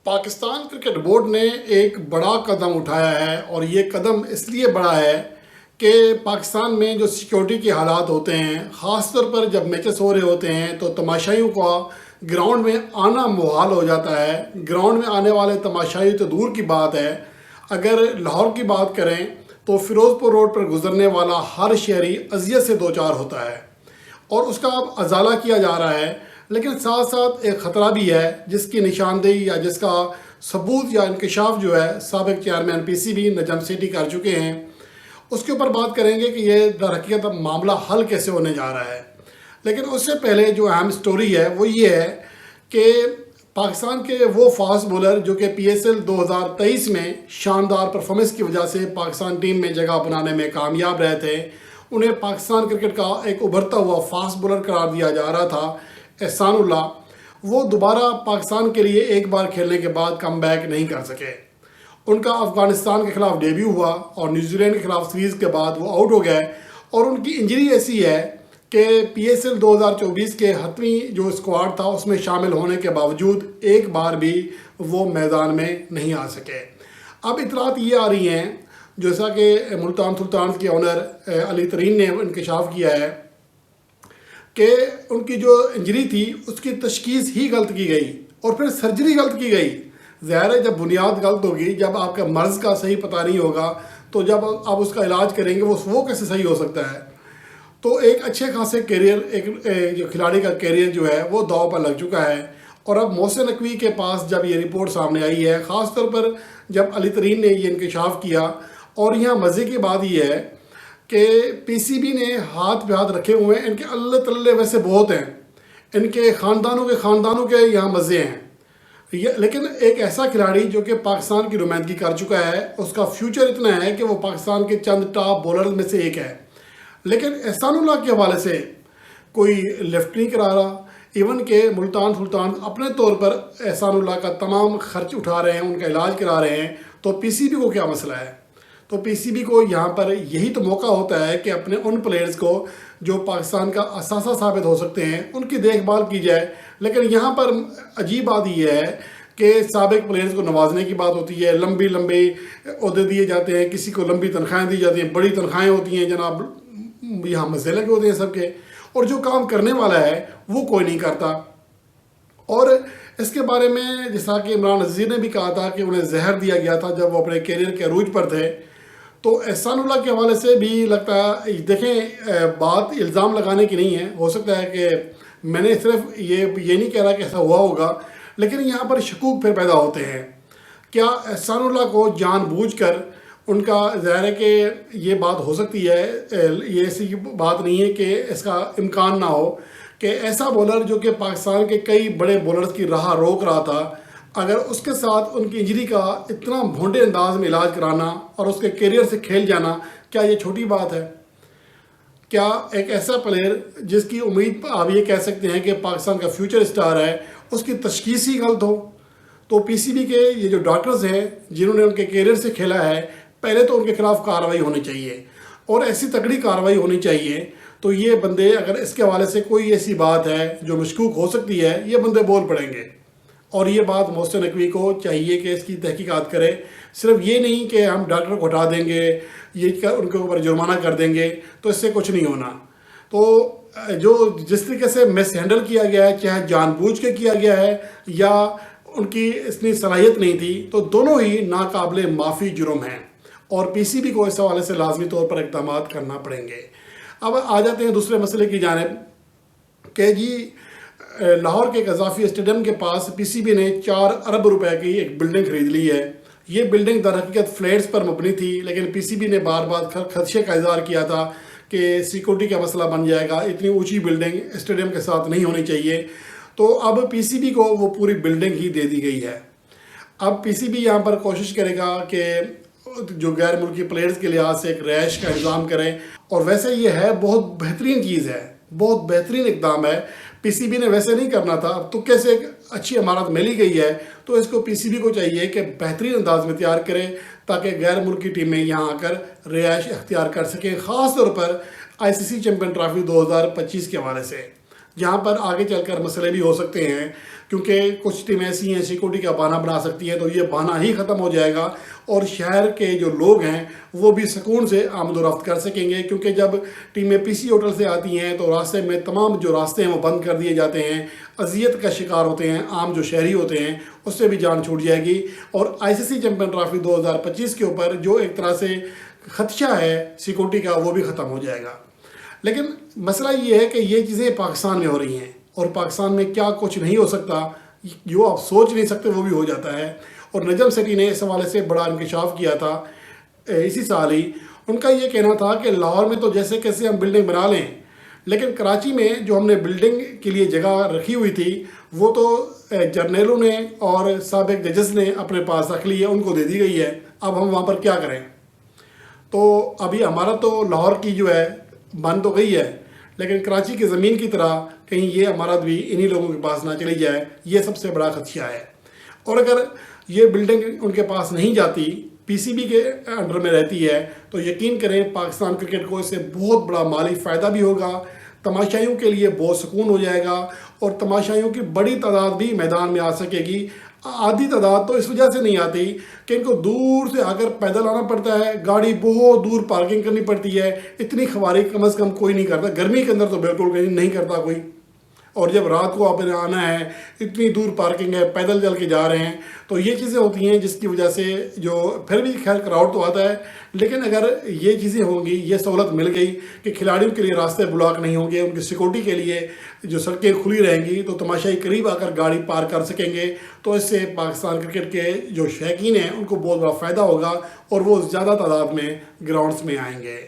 Pakistan cricket board نے ایک بڑا قدم اٹھایا ہے اور یہ قدم اس لیے بڑا ہے کہ پاکستان میں جو سیکیورٹی کے حالات ہوتے ہیں، خاص طور پر جب میچز ہو رہے ہوتے ہیں تو تماشائیوں کا گراؤنڈ میں آنا محال ہو جاتا ہے۔ گراؤنڈ میں آنے والے تماشائی تو دور کی بات ہے، اگر لاہور کی بات کریں تو فیروز پور روڈ پر گزرنے والا ہر شہری اذیت سے دوچار ہوتا ہے اور اس کا اب ازالہ کیا جا رہا ہے، لیکن ساتھ ساتھ ایک خطرہ بھی ہے جس کی نشاندہی یا جس کا ثبوت یا انکشاف جو ہے سابق chairman P C B Najam Sethi کر چکے ہیں۔ اس کے اوپر بات کریں گے کہ یہ در حقیقت اب معاملہ حل کیسے ہونے جا رہا ہے، لیکن اس سے پہلے جو اہم سٹوری ہے وہ یہ ہے کہ پاکستان کے وہ فاسٹ بولر جو کہ پی ایس ایل 2023 میں شاندار پرفارمنس کی وجہ سے پاکستان ٹیم میں جگہ بنانے میں کامیاب رہے تھے، انہیں پاکستان کرکٹ کا ایک ابھرتا ہوا فاسٹ بولر قرار دیا جا رہا تھا، احسان اللہ، وہ دوبارہ پاکستان کے لیے ایک بار کھیلنے کے بعد کم بیک نہیں کر سکے۔ ان کا افغانستان کے خلاف ڈیبیو ہوا اور نیوزی لینڈ کے خلاف سیریز کے بعد وہ آؤٹ ہو گئے، اور ان کی انجری ایسی ہے کہ پی ایس ایل 2024 کے حتمی جو اسکواڈ تھا اس میں شامل ہونے کے باوجود ایک بار بھی وہ میدان میں نہیں آ سکے۔ اب اطلاعات یہ آ رہی ہیں، جیسا کہ ملتان سلطانز کے اونر علی ترین نے انکشاف کیا ہے، کہ ان کی جو انجری تھی اس کی تشخیص ہی غلط کی گئی اور پھر سرجری غلط کی گئی۔ ظاہر ہے جب بنیاد غلط ہوگی، جب آپ کا مرض کا صحیح پتہ نہیں ہوگا تو جب آپ اس کا علاج کریں گے وہ کیسے صحیح ہو سکتا ہے؟ تو ایک اچھے خاصے کیریئر، ایک جو کھلاڑی کا کیریئر جو ہے وہ داؤ پر لگ چکا ہے، اور اب محسن نقوی کے پاس جب یہ رپورٹ سامنے آئی ہے، خاص طور پر جب علی ترین نے یہ انکشاف کیا، اور یہاں مزے کی بات یہ ہے کہ پی سی بی نے ہاتھ پہ ہاتھ رکھے ہوئے ہیں، ان کے اللہ تلے ویسے بہت ہیں، ان کے خاندانوں کے یہاں مزے ہیں، لیکن ایک ایسا کھلاڑی جو کہ پاکستان کی نمائندگی کر چکا ہے، اس کا فیوچر اتنا ہے کہ وہ پاکستان کے چند ٹاپ بولرز میں سے ایک ہے، لیکن احسان اللہ کے حوالے سے کوئی لفٹ نہیں کرا رہا، ایون کہ ملتان سلطان اپنے طور پر احسان اللہ کا تمام خرچ اٹھا رہے ہیں، ان کا علاج کرا رہے ہیں، تو پی سی بی کو کیا مسئلہ ہے؟ تو پی سی بی کو یہاں پر یہی تو موقع ہوتا ہے کہ اپنے ان پلیئرز کو جو پاکستان کا اثاثہ ثابت ہو سکتے ہیں ان کی دیکھ بھال کی جائے، لیکن یہاں پر عجیب بات یہ ہے کہ سابق پلیئرز کو نوازنے کی بات ہوتی ہے، لمبی عہدے دیے جاتے ہیں، کسی کو لمبی تنخواہیں دی جاتی ہیں، بڑی تنخواہیں ہوتی ہیں جناب، یہاں مزے لگے ہوتے ہیں سب کے، اور جو کام کرنے والا ہے وہ کوئی نہیں کرتا۔ اور اس کے بارے میں جیسا کہ عمران عزیز نے بھی کہا تھا کہ انہیں زہر دیا گیا تھا جب وہ اپنے کیریئر کے عروج پر تھے، تو احسان اللہ کے حوالے سے بھی لگتا ہے، دیکھیں بات الزام لگانے کی نہیں ہے، ہو سکتا ہے کہ میں نے صرف یہ نہیں کہہ رہا کہ ایسا ہوا ہوگا، لیکن یہاں پر شکوک پھر پیدا ہوتے ہیں۔ کیا احسان اللہ کو جان بوجھ کر ان کا، ظاہر ہے کہ یہ بات ہو سکتی ہے، یہ ایسی بات نہیں ہے کہ اس کا امکان نہ ہو کہ ایسا بولر جو کہ پاکستان کے کئی بڑے بولرز کی راہ روک رہا تھا، اگر اس کے ساتھ ان کی انجری کا اتنا بھونڈے انداز میں علاج کرانا اور اس کے کیریئر سے کھیل جانا، کیا یہ چھوٹی بات ہے؟ کیا ایک ایسا پلیئر جس کی امید آپ یہ کہہ سکتے ہیں کہ پاکستان کا فیوچر اسٹار ہے، اس کی تشخیص ہی غلط ہو؟ تو پی سی بی کے یہ جو ڈاکٹرز ہیں جنہوں نے ان کے کیریئر سے کھیلا ہے، پہلے تو ان کے خلاف کارروائی ہونی چاہیے، اور ایسی تگڑی کارروائی ہونی چاہیے، تو یہ بندے اگر اس کے حوالے سے کوئی ایسی بات ہے جو مشکوک ہو سکتی ہے، یہ بندے بول پڑیں گے، اور یہ بات محسن نقوی کو چاہیے کہ اس کی تحقیقات کرے، صرف یہ نہیں کہ ہم ڈاکٹر کو ہٹا دیں گے، یہ ان کے اوپر جرمانہ کر دیں گے تو اس سے کچھ نہیں ہونا۔ تو جو جس طریقے سے مس ہینڈل کیا گیا ہے، چاہے جان بوجھ کے کیا گیا ہے یا ان کی اتنی صلاحیت نہیں تھی، تو دونوں ہی ناقابل معافی جرم ہیں، اور پی سی بی کو اس حوالے سے لازمی طور پر اقدامات کرنا پڑیں گے۔ اب آ جاتے ہیں دوسرے مسئلے کی جانب کہ جی لاہور کے قذافی اسٹیڈیم کے پاس پی سی بی نے 4 ارب روپے کی ایک بلڈنگ خرید لی ہے۔ یہ بلڈنگ در حقیقت فلیٹس پر مبنی تھی، لیکن پی سی بی نے بار بار خدشے کا اظہار کیا تھا کہ سیکورٹی کا مسئلہ بن جائے گا، اتنی اونچی بلڈنگ اسٹیڈیم کے ساتھ نہیں ہونی چاہیے، تو اب پی سی بی کو وہ پوری بلڈنگ ہی دے دی گئی ہے۔ اب پی سی بی یہاں پر کوشش کرے گا کہ جو غیر ملکی پلیئرز کے لحاظ سے ایک رہائش کا انتظام کریں، اور ویسے یہ ہے بہت بہترین چیز ہے، بہت بہترین اقدام ہے۔ پی سی بی نے ویسے نہیں کرنا تھا، اب تو کیسے ایک اچھی عمارت ملی گئی ہے، تو اس کو پی سی بی کو چاہیے کہ بہترین انداز میں تیار کرے تاکہ غیر ملکی ٹیمیں یہاں آ کر رہائش اختیار کر سکیں، خاص طور پر آئی سی سی چیمپئن ٹرافی 2025 کے حوالے سے۔ جہاں پر آگے چل کر مسئلے بھی ہو سکتے ہیں، کیونکہ کچھ ٹیم ایسی ہیں سیکورٹی کا بہانہ بنا سکتی ہیں، تو یہ بہانہ ہی ختم ہو جائے گا اور شہر کے جو لوگ ہیں وہ بھی سکون سے آمد و رفت کر سکیں گے، کیونکہ جب ٹیمیں پی سی ہوٹل سے آتی ہیں تو راستے میں تمام جو راستے ہیں وہ بند کر دیے جاتے ہیں، اذیت کا شکار ہوتے ہیں عام جو شہری ہوتے ہیں، اس سے بھی جان چھوٹ جائے گی، اور آئی سی سی چیمپئن ٹرافی 2025 کے اوپر جو ایک طرح سے خدشہ ہے سیکورٹی کا وہ بھی ختم ہو جائے گا۔ لیکن مسئلہ یہ ہے کہ یہ چیزیں پاکستان میں ہو رہی ہیں، اور پاکستان میں کیا کچھ نہیں ہو سکتا، جو آپ سوچ نہیں سکتے وہ بھی ہو جاتا ہے، اور نجم سٹی نے اس حوالے سے بڑا انکشاف کیا تھا اسی سال ہی۔ ان کا یہ کہنا تھا کہ لاہور میں تو جیسے کیسے ہم بلڈنگ بنا لیں، لیکن کراچی میں جو ہم نے بلڈنگ کے لیے جگہ رکھی ہوئی تھی وہ تو جرنیلوں نے اور سابق ججز نے اپنے پاس رکھ لی ہے، ان کو دے دی گئی ہے، اب ہم وہاں پر کیا کریں؟ تو ابھی ہمارا تو لاہور کی جو ہے بن تو گئی ہے، لیکن کراچی کی زمین کی طرح کہیں یہ امارت بھی انہی لوگوں کے پاس نہ چلی جائے، یہ سب سے بڑا خدشہ ہے۔ اور اگر یہ بلڈنگ ان کے پاس نہیں جاتی، پی سی بی کے انڈر میں رہتی ہے، تو یقین کریں پاکستان کرکٹ کو اس سے بہت بڑا مالی فائدہ بھی ہوگا، تماشائیوں کے لیے بہت سکون ہو جائے گا، اور تماشائیوں کی بڑی تعداد بھی میدان میں آ سکے گی۔ آدھی تعداد تو اس وجہ سے نہیں آتی کہ ان کو دور سے آ کر پیدل آنا پڑتا ہے، گاڑی بہت دور پارکنگ کرنی پڑتی ہے، اتنی خواری کم از کم کوئی نہیں کرتا، گرمی کے اندر تو بالکل نہیں کرتا کوئی، اور جب رات کو آپ نے آنا ہے اتنی دور پارکنگ ہے، پیدل چل کے جا رہے ہیں، تو یہ چیزیں ہوتی ہیں جس کی وجہ سے جو پھر بھی خیر کراؤڈ تو آتا ہے، لیکن اگر یہ چیزیں ہوں گی، یہ سہولت مل گئی کہ کھلاڑیوں کے لیے راستے بلاک نہیں ہوں گے، ان کی سیکورٹی کے لیے جو سڑکیں کھلی رہیں گی تو تماشائی قریب آ کر گاڑی پار کر سکیں گے، تو اس سے پاکستان کرکٹ کے جو شائقین ہیں ان کو بہت بڑا فائدہ ہوگا، اور وہ زیادہ تعداد میں گراؤنڈز میں آئیں گے۔